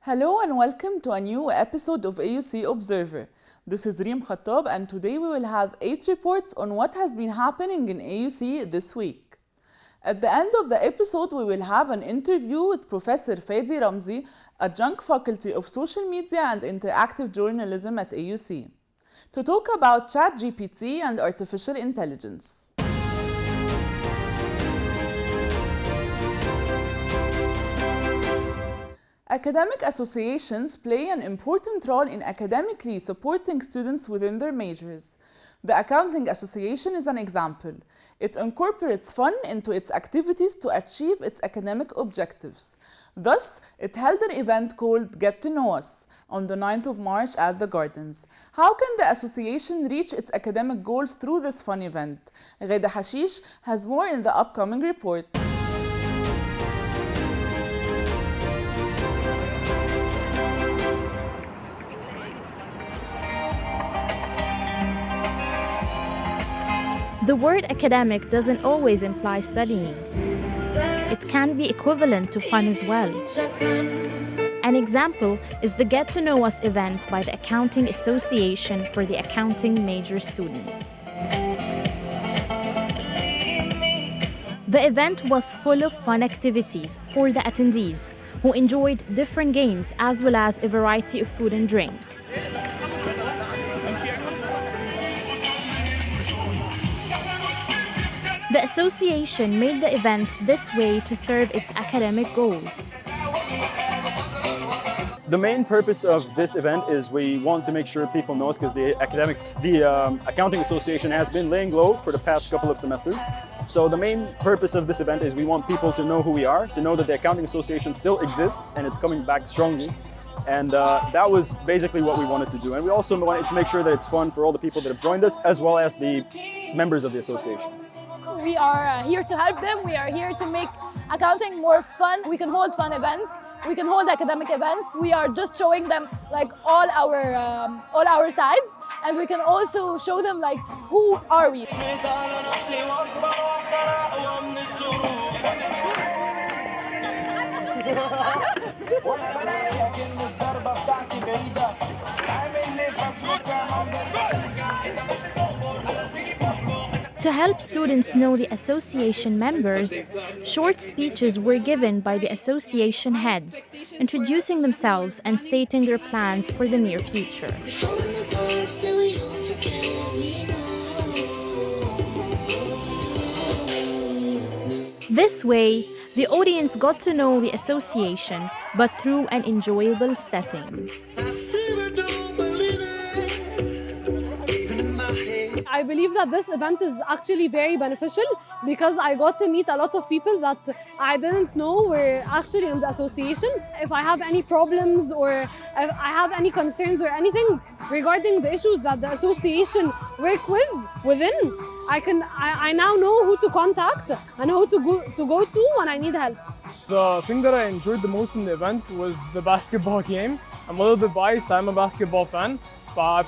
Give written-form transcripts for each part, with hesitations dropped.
Hello and welcome to a new episode of AUC Observer. This is Reem Khattab and today we will have 8 reports on what has been happening in AUC this week. At the end of the episode, we will have an interview with Professor Fadi Ramzi, Adjunct Faculty of Social Media and Interactive Journalism at AUC, to talk about ChatGPT and artificial intelligence. Academic associations play an important role in academically supporting students within their majors. The Accounting Association is an example. It incorporates fun into its activities to achieve its academic objectives. Thus, it held an event called Get to Know Us on the 9th of March at the Gardens. How can the association reach its academic goals through this fun event? Gheda Hashish has more in the upcoming report. The word academic doesn't always imply studying. It can be equivalent to fun as well. An example is the Get to Know Us event by the Accounting Association for the accounting major students. The event was full of fun activities for the attendees, who enjoyed different games as well as a variety of food and drink. The association made the event this way to serve its academic goals. The main purpose of this event is we want to make sure people know us because the Accounting Association has been laying low for the past couple of semesters. So the main purpose of this event is we want people to know who we are, to know that the Accounting Association still exists and it's coming back strongly. And that was basically what we wanted to do. And we also wanted to make sure that it's fun for all the people that have joined us, as well as the members of the association. We are here to help them. We are here to make accounting more fun. We can hold fun events. We can hold academic events. We are just showing them like all our sides, and we can also show them like who are we. To help students know the association members, short speeches were given by the association heads, introducing themselves and stating their plans for the near future. This way, the audience got to know the association, but through an enjoyable setting. I believe that this event is actually very beneficial because I got to meet a lot of people that I didn't know were actually in the association. If I have any problems or if I have any concerns or anything regarding the issues that the association work within, I now know who to contact and who to go to when I need help. The thing that I enjoyed the most in the event was the basketball game. I'm a little bit biased, I'm a basketball fan. But I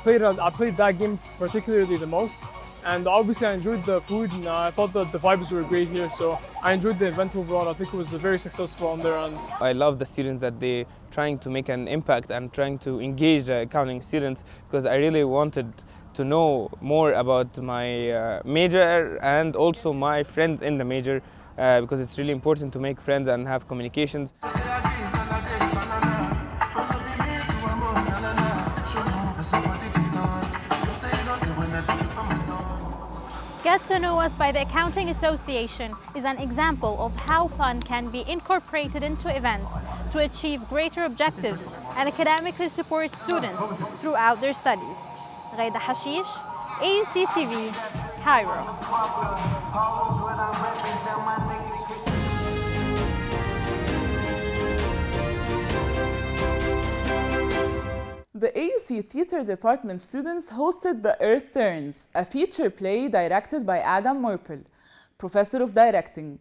played that game particularly the most, and obviously I enjoyed the food and I thought that the vibes were great here, so I enjoyed the event overall. I think it was very successful on their end. I love the students that they're trying to make an impact and trying to engage the accounting students, because I really wanted to know more about my major and also my friends in the major, because it's really important to make friends and have communications. Get to Know Us by the Accounting Association is an example of how fun can be incorporated into events to achieve greater objectives and academically support students throughout their studies. Gheda Hashish, AUCTV, Cairo. The AUC Theatre Department students hosted The Earth Turns, a feature play directed by Adam Murpel, Professor of Directing.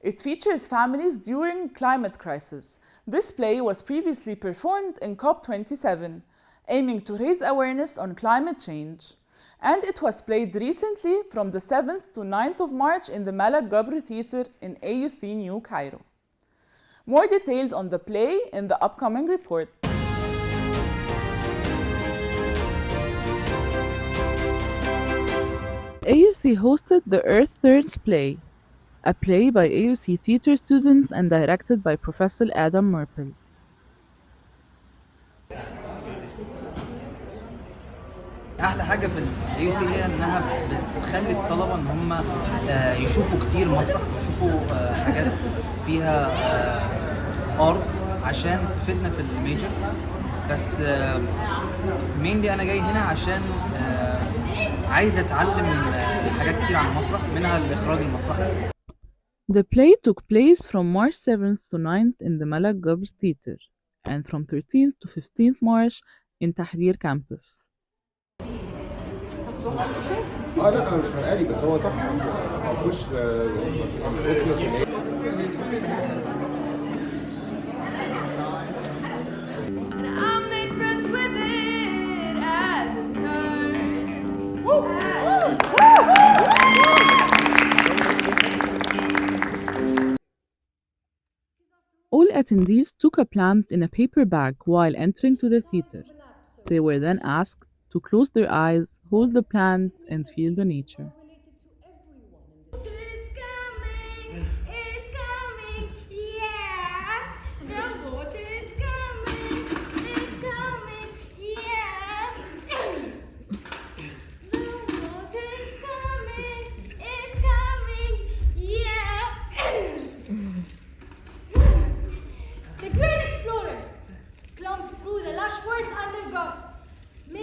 It features families during climate crisis. This play was previously performed in COP27, aiming to raise awareness on climate change. And it was played recently from the 7th to 9th of March in the Malak Gabr Theatre in AUC New Cairo. More details on the play in the upcoming report. AUC hosted The Earth Turns Play, a play by AUC theater students and directed by Professor Adam Merpel. احلى حاجه في الاي سي هي انها بتخلي الطلبه ان هم يشوفوا كتير مسرح ويشوفوا حاجات فيها ارت عشان تفيدنا في الميجر. بس مينلي انا جاي هنا عشان عايز اتعلم حاجات كتير عن المسرح منها الاخراج المسرحي. The play took place from March 7th to 9th in the Malak Gabs Theater and from 13th to 15th March in Tahrir campus. لا انا مش فارقالي بس هو صح ما فيهوش All attendees took a plant in a paper bag while entering to the theater. They were then asked to close their eyes, hold the plant, and feel the nature.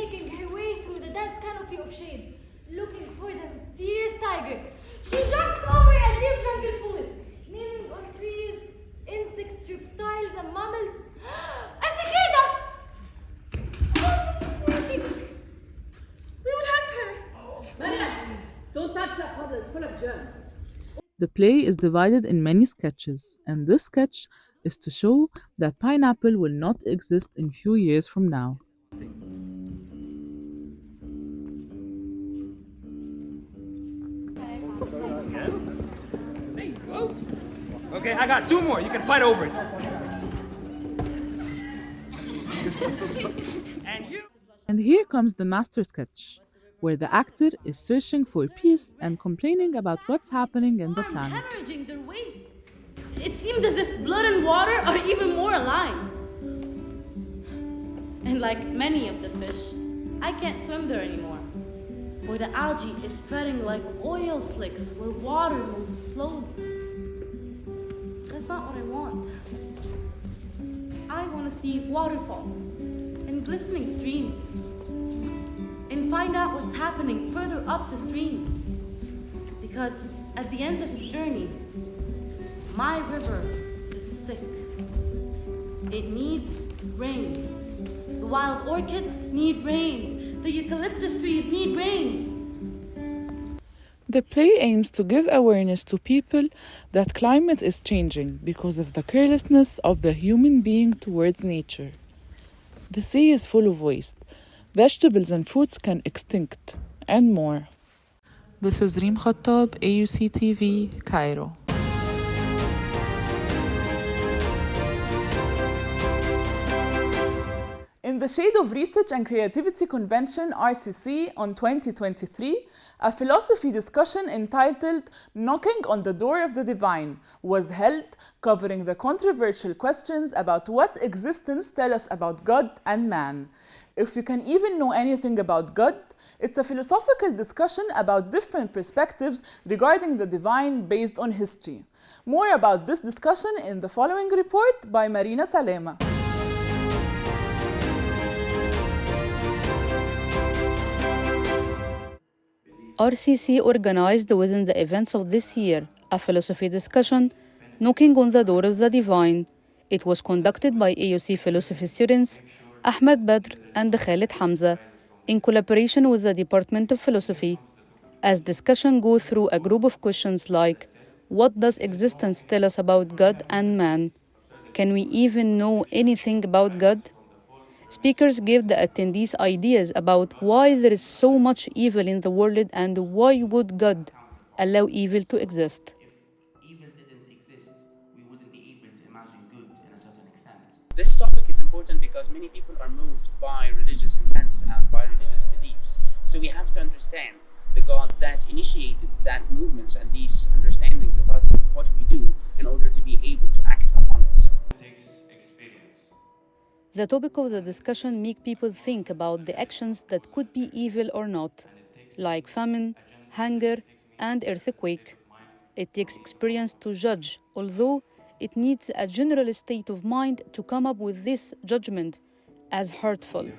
Making her way through the dense canopy of shade, looking for the mysterious tiger. She jumps over a deep jungle pool, naming all trees, insects, reptiles, and mammals. A cicada! We will help her. Maria, don't touch that puddle, it's full of germs. The play is divided in many sketches, and this sketch is to show that pineapple will not exist in few years from now. Okay, I got two more. You can fight over it. And here comes the master sketch, where the actor is searching for peace and complaining about what's happening in the planet. Hemorrhaging their waste. It seems as if blood and water are even more aligned. And like many of the fish, I can't swim there anymore. Where the algae is spreading like oil slicks where water moves slowly. That's not what I want. I want to see waterfalls and glistening streams and find out what's happening further up the stream. Because at the end of its journey, my river is sick. It needs rain. The wild orchids need rain. The eucalyptus trees need rain. The play aims to give awareness to people that climate is changing because of the carelessness of the human being towards nature. The sea is full of waste. Vegetables and fruits can extinct, and more. This is Reem Khattab, AUCTV, Cairo. In the Shade of Research and Creativity Convention RCC on 2023, a philosophy discussion entitled Knocking on the Door of the Divine was held, covering the controversial questions about what existence tells us about God and man. If you can even know anything about God, it's a philosophical discussion about different perspectives regarding the divine based on history. More about this discussion in the following report by Marina Salema. RCC organized within the events of this year a philosophy discussion, Knocking on the Door of the Divine. It was conducted by AUC philosophy students Ahmed Badr and Khalid Hamza in collaboration with the Department of Philosophy. As discussion goes through a group of questions like, what does existence tell us about God and man? Can we even know anything about God? Speakers gave the attendees ideas about why there is so much evil in the world and why would God allow evil to exist. If evil didn't exist, we wouldn't be able to imagine This topic is important because many people are moved by religious intents and by religious beliefs. So we have to understand the God that initiated that movements and these understandings of what we do in order to be able to act upon it. The topic of the discussion makes people think about the actions that could be evil or not, like famine, hunger, and earthquake. It takes experience to judge, although it needs a general state of mind to come up with this judgment as hurtful.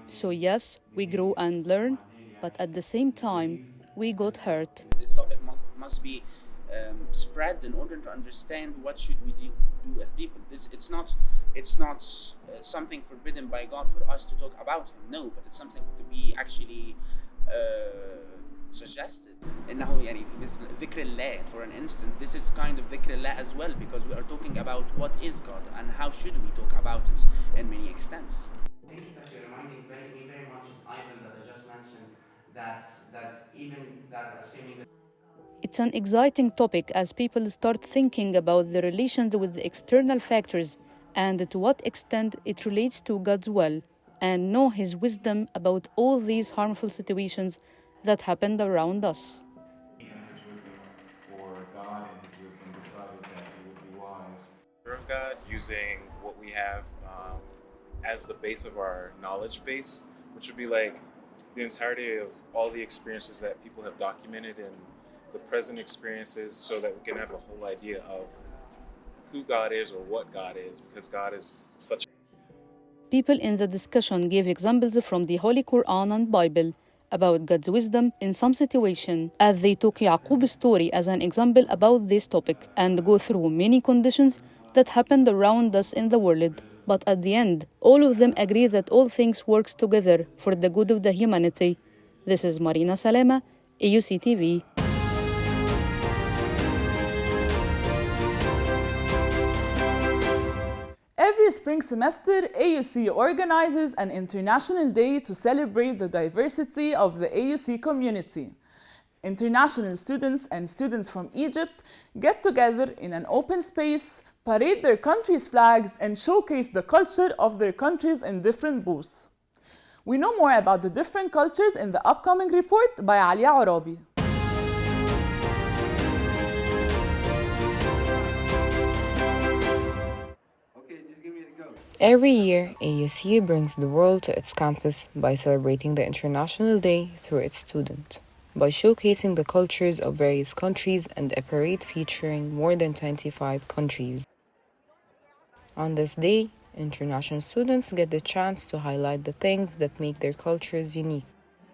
So yes, we grow and learn, but at the same time, we got hurt. This topic must be spread in order to understand what should we do with people. It's not something forbidden by God for us to talk about Him. No, but it's something to be actually suggested. إنه يعني مثل ذكر الله, for an instant, this is kind of ذكر الله as well, because we are talking about what is God and how should we talk about it in many extents. Thank you that you're reminding me very much of Ivan that I just mentioned, that's even that assuming that. It's an exciting topic as people start thinking about the relations with the external factors and to what extent it relates to God's will, and know His wisdom about all these harmful situations that happened around us. And His wisdom, or God and His wisdom, decided that it would be wise. Of God, using what we have as the base of our knowledge base, which would be like the entirety of all the experiences that people have documented and the present experiences, so that we can have a whole idea of who God is or what God is, because God is such. People in the discussion gave examples from the Holy Quran and Bible about God's wisdom in some situation, as they took Yaqub's story as an example about this topic and go through many conditions that happened around us in the world. But at the end, all of them agree that all things work together for the good of the humanity. This is Marina Salema, AUCTV. Every spring semester, AUC organizes an international day to celebrate the diversity of the AUC community. International students and students from Egypt get together in an open space, parade their country's flags, and showcase the culture of their countries in different booths. We know more about the different cultures in the upcoming report by Alia Arabi. Every year, AUC brings the world to its campus by celebrating the International Day through its students, by showcasing the cultures of various countries and a parade featuring more than 25 countries. On this day, international students get the chance to highlight the things that make their cultures unique.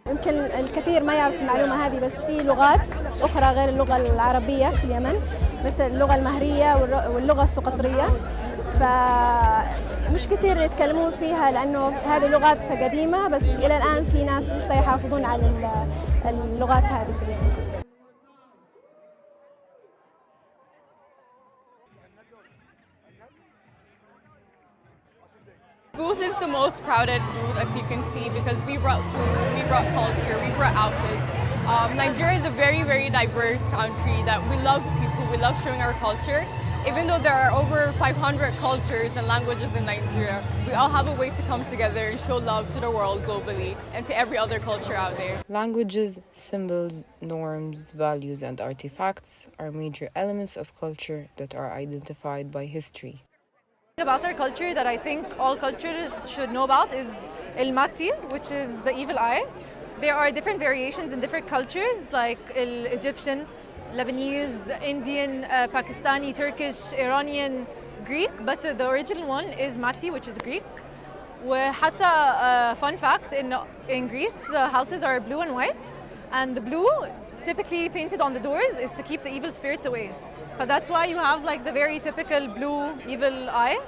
يمكن الكثير ما يعرف المعلومة هذه، بس في لغات أخرى غير اللغة العربية في اليمن، مثل اللغة المهرية واللغة السقطرية، فمش كثير يتكلمون فيها لأنه هذه لغات قديمة، بس إلى الآن في ناس لسه يحافظون على اللغات هذه في اليمن. Booth is the most crowded booth, as you can see, because we brought food, we brought culture, we brought outfits. Nigeria is a very, very diverse country that we love people, we love showing our culture. Even though there are over 500 cultures and languages in Nigeria, we all have a way to come together and show love to the world globally and to every other culture out there. Languages, symbols, norms, values, and artifacts are major elements of culture that are identified by history. About our culture that I think all cultures should know about is El Mati, which is the evil eye. There are different variations in different cultures, like Egyptian, Lebanese, Indian, Pakistani, Turkish, Iranian, Greek, but the original one is Mati, which is Greek. وحتى fun fact, in Greece the houses are blue and white, and the blue typically painted on the doors is to keep the evil spirits away. But that's why you have like the very typical blue evil eye.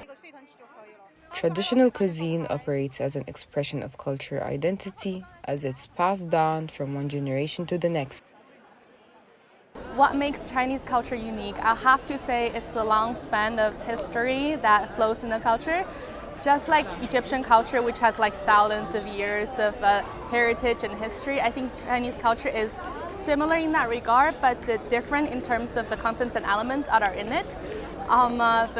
Traditional cuisine operates as an expression of cultural identity as it's passed down from one generation to the next. What makes Chinese culture unique? I have to say it's a long span of history that flows in the culture. Just like Egyptian culture, which has like thousands of years of heritage and history, I think Chinese culture is similar in that regard, but different in terms of the contents and elements that are in it.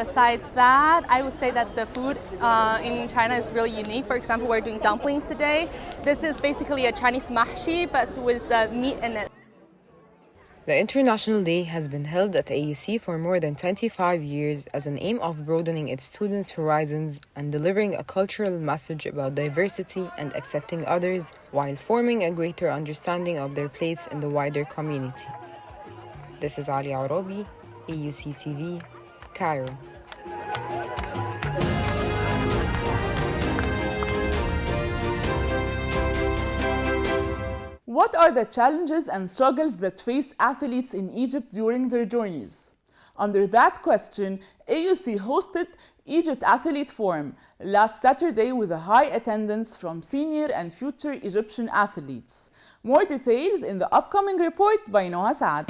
Besides that, I would say that the food in China is really unique. For example, we're doing dumplings today. This is basically a Chinese mahshi, but with meat in it. The International Day has been held at AUC for more than 25 years as an aim of broadening its students' horizons and delivering a cultural message about diversity and accepting others while forming a greater understanding of their place in the wider community. This is Ali Arabi, AUCTV, Cairo. What are the challenges and struggles that face athletes in Egypt during their journeys? Under that question, AUC hosted Egypt Athlete Forum last Saturday with a high attendance from senior and future Egyptian athletes. More details in the upcoming report by Noha Saad.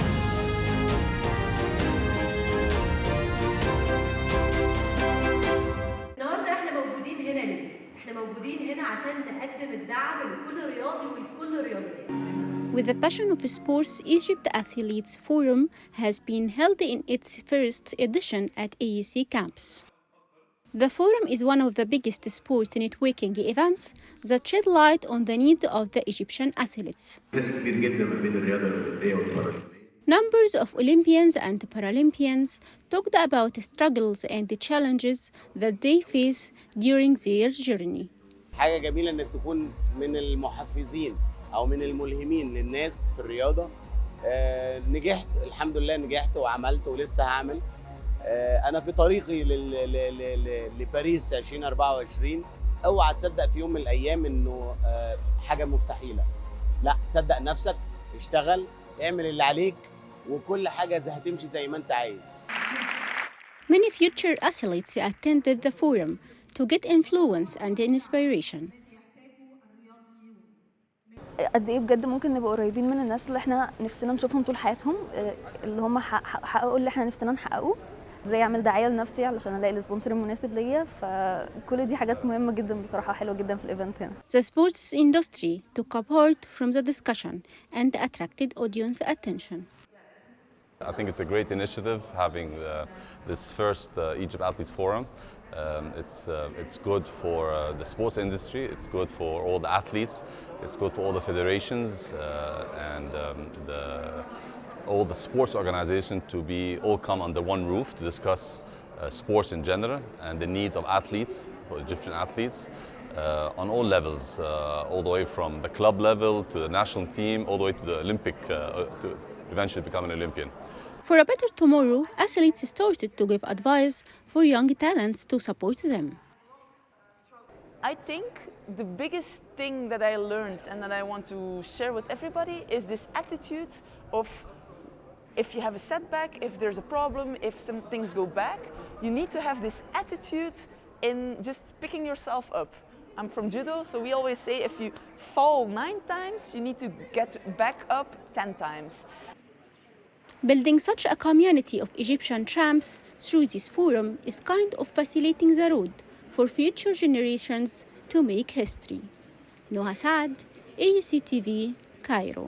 النهارده احنا موجودين هنا ليه؟ احنا موجودين هنا عشان نقدم الدعم لكل رياضي ولكل رياضية. With the passion of sports, Egypt Athletes Forum has been held in its first edition at AUC campus. The forum is one of the biggest sport networking events that shed light on the needs of the Egyptian athletes. Numbers of Olympians and Paralympians talked about the struggles and the challenges that they face during their journey. حاجة جميلة إنك تكون من المحفزين أو من الملهمين للناس في الرياضة. نجحت الحمد لله، نجحت وعملت ولسه هعمل. أنا في طريقي لباريس 2024. اوعى تصدق في يوم من الأيام إنه حاجة مستحيلة. لا، صدق نفسك، اشتغل، اعمل اللي عليك، وكل حاجة هتمشي زي ما أنت عايز. Many future athletes attended the forum to get influence and inspiration. قد ايه بجد ممكن نبقى قريبين من الناس اللي احنا نفسنا نشوفهم طول حياتهم، اللي هم حققوا اللي احنا نفسنا نحققه، زي اعمل دعايه لنفسي علشان الاقي السبونسر المناسب ليا. فكل دي حاجات مهمه جدا بصراحه، حلوه جدا في الايفنت هنا. The sports industry took a part from the discussion and attracted audience attention. I think it's a great initiative having this first Egypt Athletes Forum. It's good for the sports industry, it's good for all the athletes, it's good for all the federations and all the sports organizations to all come under one roof to discuss sports in general and the needs of athletes, for Egyptian athletes, on all levels, all the way from the club level to the national team, all the way to the Olympic, to eventually become an Olympian. For a better tomorrow, athletes started to give advice for young talents to support them. I think the biggest thing that I learned and that I want to share with everybody is this attitude of if you have a setback, if there's a problem, if some things go back, you need to have this attitude in just picking yourself up. I'm from judo, so we always say if you fall 9 times, you need to get back up 10 times. Building such a community of Egyptian champs through this forum is kind of facilitating the road for future generations to make history. Noha Saad, AUCTV, Cairo.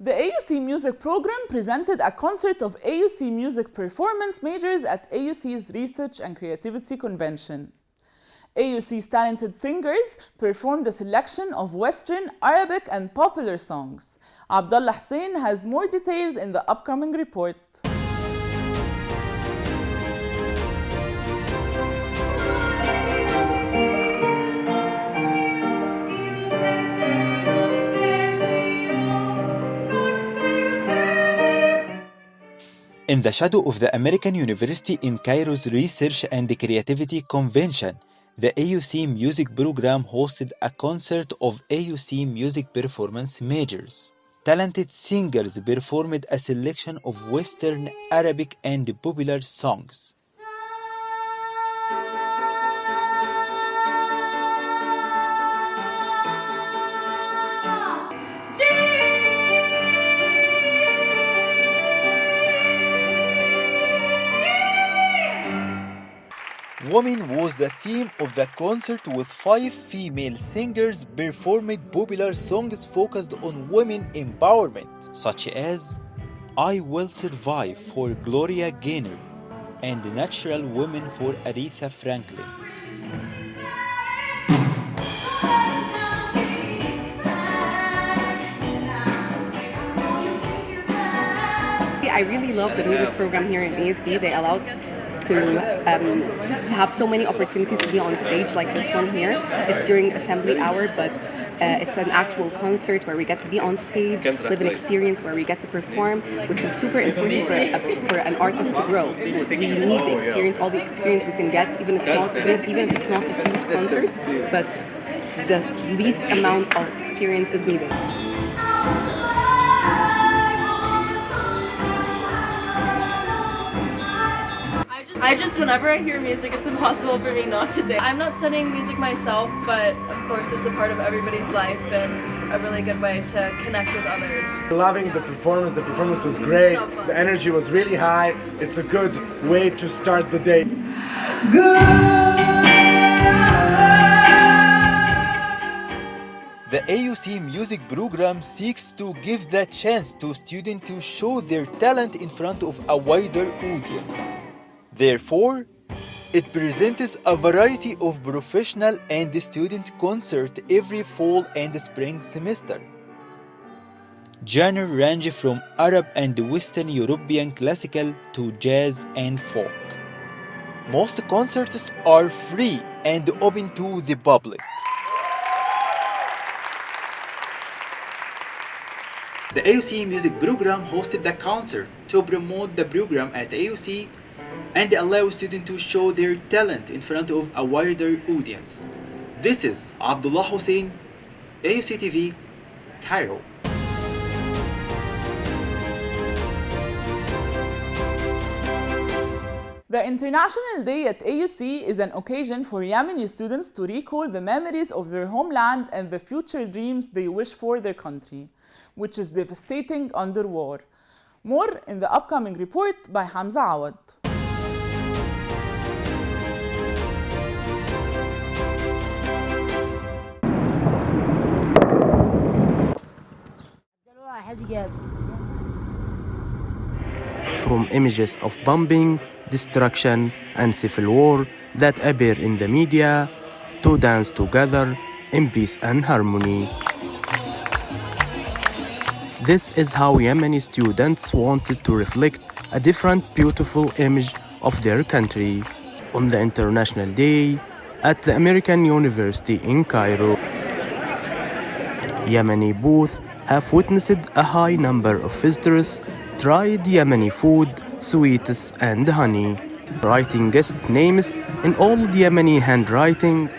The AUC Music Program presented a concert of AUC Music Performance majors at AUC's Research and Creativity Convention. AUC's talented singers performed a selection of Western, Arabic, and popular songs. Abdullah Hussein has more details in the upcoming report. In the shadow of the American University in Cairo's Research and Creativity Convention, the AUC Music Program hosted a concert of AUC Music Performance majors. Talented singers performed a selection of Western, Arabic, and popular songs. Women was the theme of the concert with 5 female singers performed popular songs focused on women empowerment, such as I Will Survive for Gloria Gaynor and Natural Woman for Aretha Franklin. I really love the music program here in AUC. They allow us to have so many opportunities to be on stage like this one here. It's during assembly hour, but it's an actual concert where we get to be on stage, live an experience where we get to perform, which is super important for an artist to grow. We need the experience, all the experience we can get, even if it's not a huge concert, but the least amount of experience is needed. Whenever I hear music, it's impossible for me not to dance. I'm not studying music myself, but of course it's a part of everybody's life and a really good way to connect with others. Loving the performance was great. The energy was really high. It's a good way to start the day. The AUC music program seeks to give the chance to students to show their talent in front of a wider audience. Therefore, it presents a variety of professional and student concerts every fall and spring semester. Genres range from Arab and Western European classical to jazz and folk. Most concerts are free and open to the public. The AUC music program hosted the concert to promote the program at AUC and allow students to show their talent in front of a wider audience. This is Abdullah Hussein, AUCTV, Cairo. The International Day at AUC is an occasion for Yemeni students to recall the memories of their homeland and the future dreams they wish for their country, which is devastating under war. More in the upcoming report by Hamza Awad. From images of bombing, destruction, and civil war that appear in the media, to dance together in peace and harmony. This is how Yemeni students wanted to reflect a different beautiful image of their country on the International Day at the American University in Cairo. Yemeni booths have witnessed a high number of visitors tried Yemeni food, sweets, and honey, writing guest names in old Yemeni handwriting,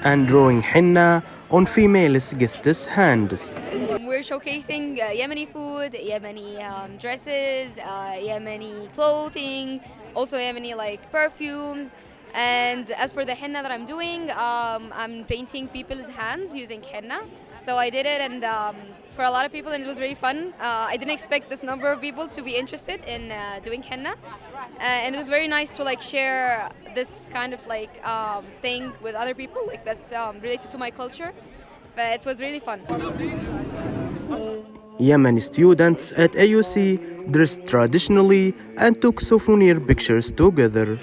and drawing henna on female guests' hands. We're showcasing Yemeni food, Yemeni dresses, Yemeni clothing, also Yemeni perfumes. And as for the henna that I'm doing, I'm painting people's hands using henna. So I did it, and for a lot of people, and it was very fun. I didn't expect this number of people to be interested in doing henna, and it was very nice to share this kind of thing with other people, that's related to my culture. But it was really fun. Yemeni students at AUC dressed traditionally and took souvenir pictures together.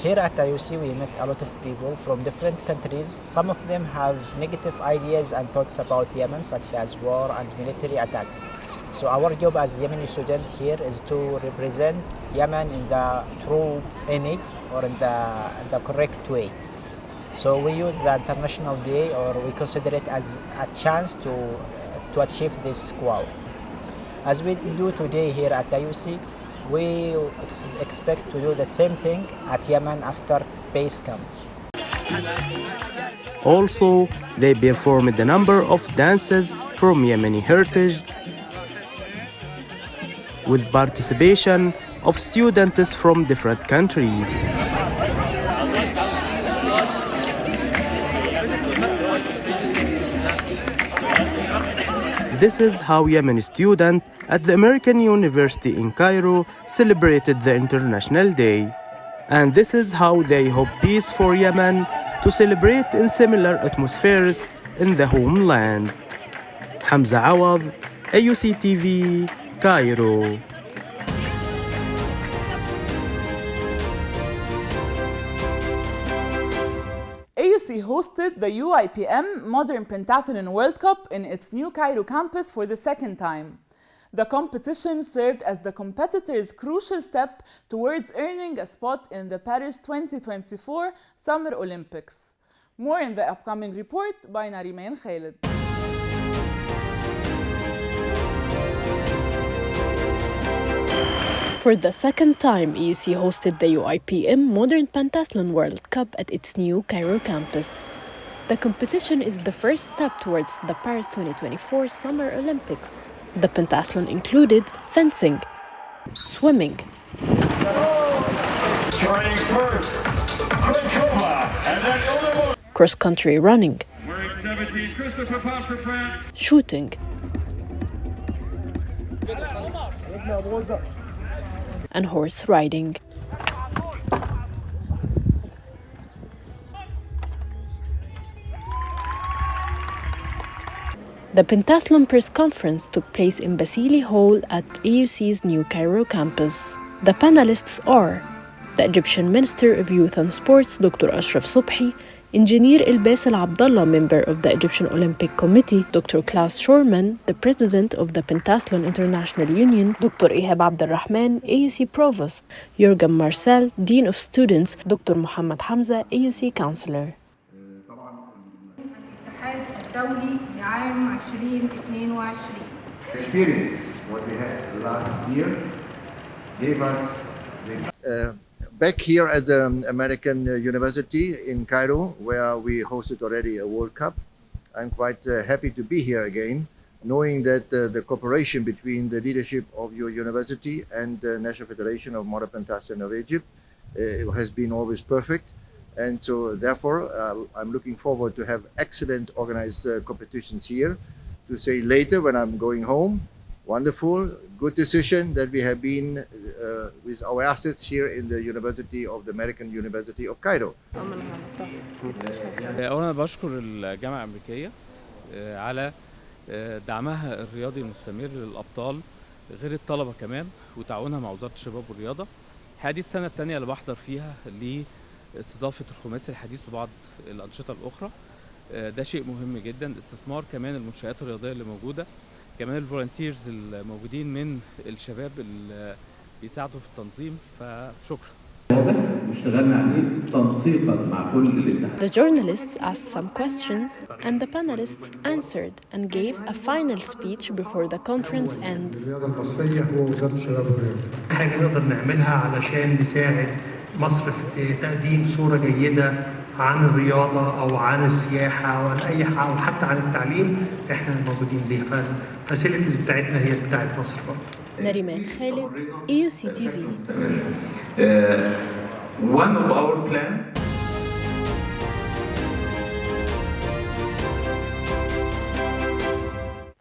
Here at AUC we met a lot of people from different countries. Some of them have negative ideas and thoughts about Yemen, such as war and military attacks. So our job as Yemeni student here is to represent Yemen in the true image or in the correct way. So we use the International Day, or we consider it as a chance to achieve this goal. As we do today here at AUC, we expect to do the same thing at Yemen after peace comes. Also, they performed a number of dances from Yemeni heritage with participation of students from different countries. this is how Yemeni students at the American University in Cairo celebrated the International Day. And this is how they hope peace for Yemen to celebrate in similar atmospheres in the homeland. Hamza Awad, AUCTV, Cairo. AUC hosted the UIPM Modern Pentathlon World Cup in its new Cairo campus for the second time. The competition served as the competitors' crucial step towards earning a spot in the Paris 2024 Summer Olympics. More in the upcoming report by Nariman Khalid. For the second time, AUC hosted the UIPM Modern Pentathlon World Cup at its new Cairo campus. The competition is the first step towards the Paris 2024 Summer Olympics. The pentathlon included fencing, swimming, cross-country running, shooting, and horse riding. The pentathlon press conference took place in Basili Hall at AUC's new Cairo campus. The panelists are the Egyptian Minister of Youth and Sports, Dr. Ashraf Subhi, Engineer Ilbas Al Abdallah, member of the Egyptian Olympic Committee, Dr. Klaus Schorman, the President of the Pentathlon International Union, Dr. Ihab Abdelrahman, AUC Provost, Jürgen Marcel, Dean of Students, Dr. Muhammad Hamza, AUC Counselor. الدولي لعام 2022. Experience what we had last year gave us the back here at the American University in Cairo, where we hosted already a World Cup. I'm quite happy to be here again, knowing that the cooperation between the leadership of your university and the National Federation of Modern Pentathlon of Egypt has been always perfect. And so therefore, I'm looking forward to have excellent organized competitions here. To say later when I'm going home, wonderful, good decision that we have been with our assets here in the University of the American University of Cairo. أولاً بشكر الجامعة الأمريكية على دعمها الرياضي المستمر للأبطال غير الطلبة كمان وتعاونها مع وزارة الشباب والرياضة. هذه السنة الثانية اللي بحضر فيها لاستضافة الخماسي الحديث وبعض الأنشطة الأخرى. ده شيء مهم جدا. استثمار كمان المنشآت الرياضية اللي موجودة، كمان الفولنتيرز الموجودين من الشباب اللي بيساعدوا في التنظيم، فشكرا. The journalists asked some questions and the panelists answered and gave a final speech before the conference ends. الرياضة المصرية هو وزارة الشباب والرياضة. حاجة نقدر نعملها علشان نساعد مصر في تقديم صورة جيدة عن الرياضة أو عن السياحة أو عن أي حاجة أو حتى عن التعليم احنا موجودين ليها، فالفاسيلتيز بتاعتنا هي بتاعت مصر برضه. نريمان خالد، AUCTV. One of our plan.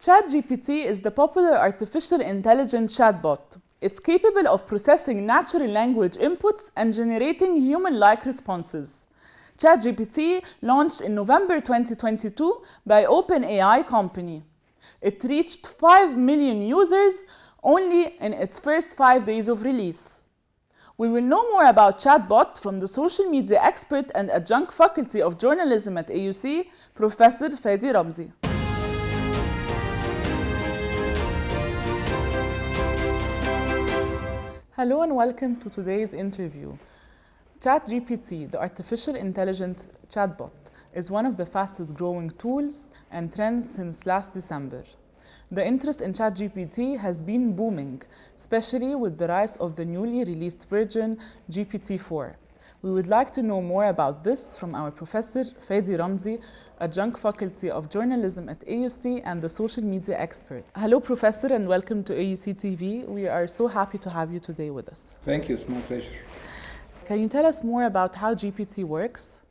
ChatGPT is the popular artificial intelligence chatbot. It's capable of processing natural language inputs and generating human-like responses. ChatGPT launched in November 2022 by OpenAI company. It reached 5 million users only in its first 5 days of release. We will know more about chatbot from the social media expert and adjunct faculty of journalism at AUC, Professor Fadi Ramzi. Hello and welcome to today's interview. ChatGPT, the artificial intelligence chatbot, is one of the fastest growing tools and trends since last December. The interest in ChatGPT has been booming, especially with the rise of the newly released version GPT-4. We would like to know more about this from our Professor Fadi Ramzi, adjunct faculty of journalism at AUC and the social media expert. Hello, Professor, and welcome to AUC TV. We are so happy to have you today with us. Thank you, it's my pleasure. Can you tell us more about how GPT works?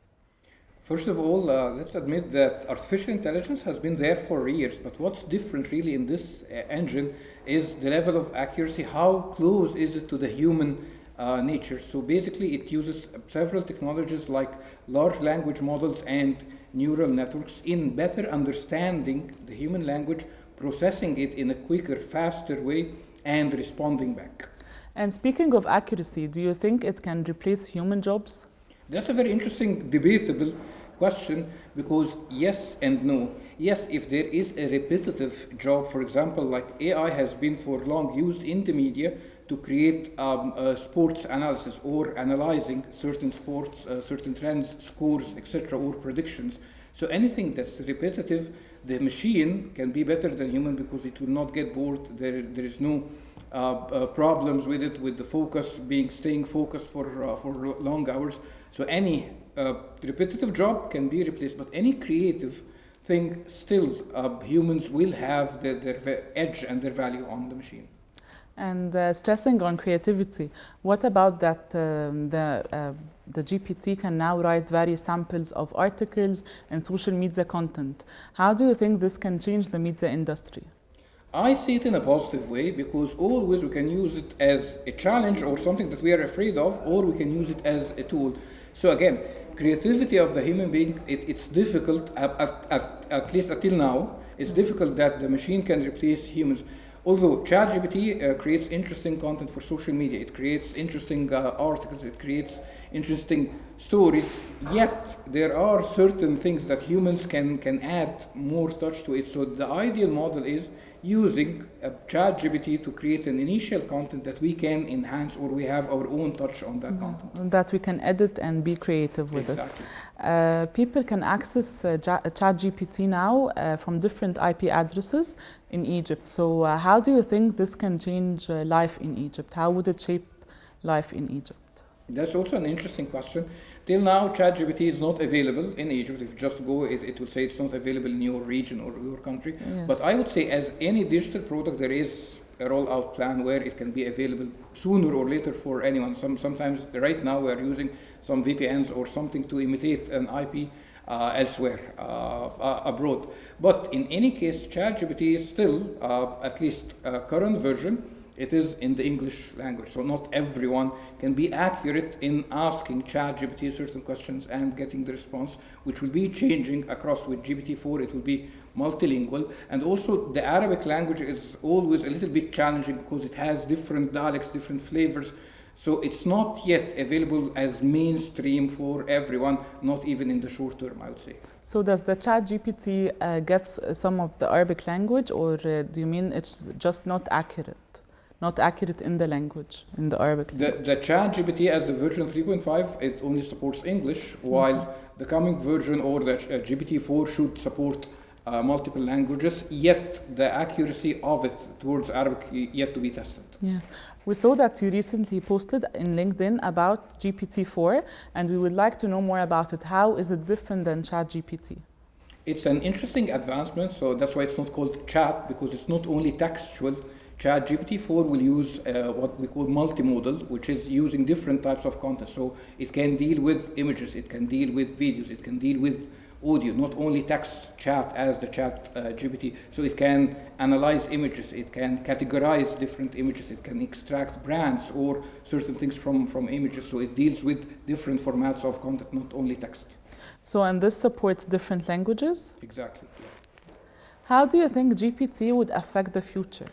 First of all, let's admit that artificial intelligence has been there for years, but what's different really in this engine is the level of accuracy. How close is it to the human nature? So basically it uses several technologies like large language models and neural networks in better understanding the human language, processing it in a quicker, faster way, and responding back. And speaking of accuracy, do you think it can replace human jobs? That's a very interesting, debatable question, because yes and no. Yes, if there is a repetitive job, for example, like AI has been for long used in the media to create sports analysis or analyzing certain sports, certain trends, scores, etc., or predictions. So anything that's repetitive, the machine can be better than human because it will not get bored. There is no problems with it, with the focus staying focused for long hours. So any repetitive job can be replaced, but any creative thing, still humans will have their edge and their value on the machine. And stressing on creativity, what about that the GPT can now write various samples of articles and social media content? How do you think this can change the media industry? I see it in a positive way, because always we can use it as a challenge or something that we are afraid of, or we can use it as a tool. So again, creativity of the human being, it's difficult, at least until now, it's difficult that the machine can replace humans. Although ChatGPT creates interesting content for social media, it creates interesting articles, it creates interesting stories, yet there are certain things that humans can add more touch to it. So the ideal model is using ChatGPT to create an initial content that we can enhance, or we have our own touch on that content. That we can edit and be creative with it. People can access ChatGPT now from different IP addresses in Egypt. So how do you think this can change life in Egypt? How would it shape life in Egypt? That's also an interesting question. Till now, ChatGPT is not available in Egypt. If you just go, it will say it's not available in your region or your country. Yes. But I would say, as any digital product, there is a rollout plan where it can be available sooner or later for anyone. Sometimes, right now, we are using some VPNs or something to imitate an IP elsewhere, abroad. But in any case, ChatGPT is still, at least current version, it is in the English language. So not everyone can be accurate in asking ChatGPT certain questions and getting the response, which will be changing across. With GPT-4, it will be multilingual. And also the Arabic language is always a little bit challenging because it has different dialects, different flavors. So it's not yet available as mainstream for everyone, not even in the short term, I would say. So does the ChatGPT gets some of the Arabic language, or do you mean it's just not accurate? Not accurate in the language, in the Arabic language? The ChatGPT, as the version 3.5, it only supports English, while the coming version, or the GPT-4, should support multiple languages, yet the accuracy of it towards Arabic yet to be tested. Yeah, we saw that you recently posted in LinkedIn about GPT-4, and we would like to know more about it. How is it different than ChatGPT? It's an interesting advancement, so that's why it's not called chat, because it's not only textual. ChatGPT-4 will use what we call multimodal, which is using different types of content. So it can deal with images, it can deal with videos, it can deal with audio, not only text chat as the ChatGPT. So it can analyze images, it can categorize different images, it can extract brands or certain things from images. So it deals with different formats of content, not only text. So, and this supports different languages? Exactly. Yeah. How do you think GPT would affect the future?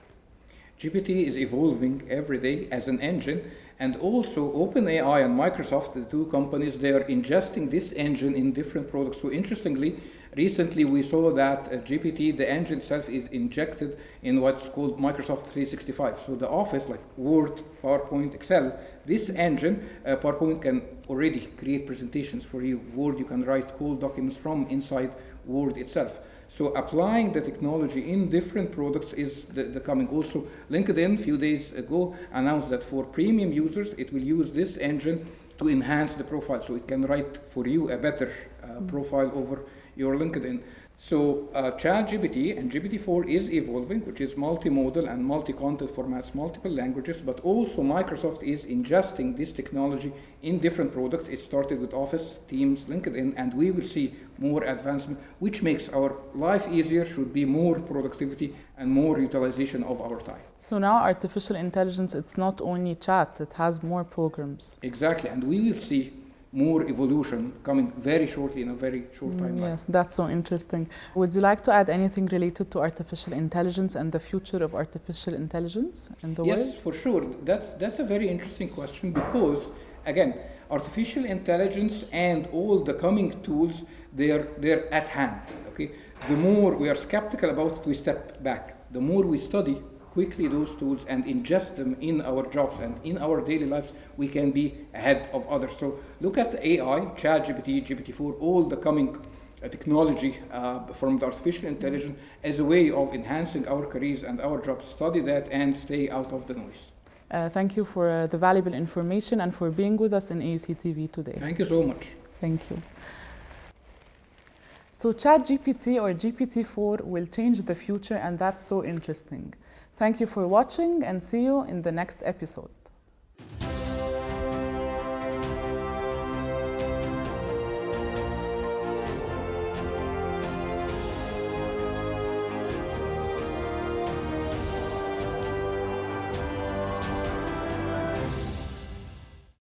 GPT is evolving every day as an engine, and also OpenAI and Microsoft, the two companies, they are ingesting this engine in different products. So interestingly, recently we saw that GPT, the engine itself, is injected in what's called Microsoft 365. So the Office, like Word, PowerPoint, Excel, this engine, PowerPoint can already create presentations for you. Word, you can write whole documents from inside Word itself. So applying the technology in different products is the coming. Also, LinkedIn a few days ago announced that for premium users, it will use this engine to enhance the profile. So it can write for you a better profile over your LinkedIn. So ChatGPT and GPT-4 is evolving, which is multimodal and multi-content formats, multiple languages, but also Microsoft is ingesting this technology in different products. It started with Office, Teams, LinkedIn, and we will see more advancement, which makes our life easier, should be more productivity and more utilization of our time. So now artificial intelligence, it's not only chat, it has more programs. Exactly, and we will see more evolution coming very shortly in a very short timeline. Yes, that's so interesting. Would you like to add anything related to artificial intelligence and the future of artificial intelligence in the world? Yes, for sure. That's a very interesting question because, again, artificial intelligence and all the coming tools, they're at hand. Okay, the more we are skeptical about it, we step back. The more we study quickly those tools and ingest them in our jobs and in our daily lives, we can be ahead of others. So look at AI, ChatGPT, GPT-4, all the coming technology from the artificial intelligence as a way of enhancing our careers and our jobs. Study that and stay out of the noise. Thank you for the valuable information and for being with us in AUCTV today. Thank you so much. Thank you. So ChatGPT or GPT-4 will change the future, and that's so interesting. Thank you for watching and see you in the next episode.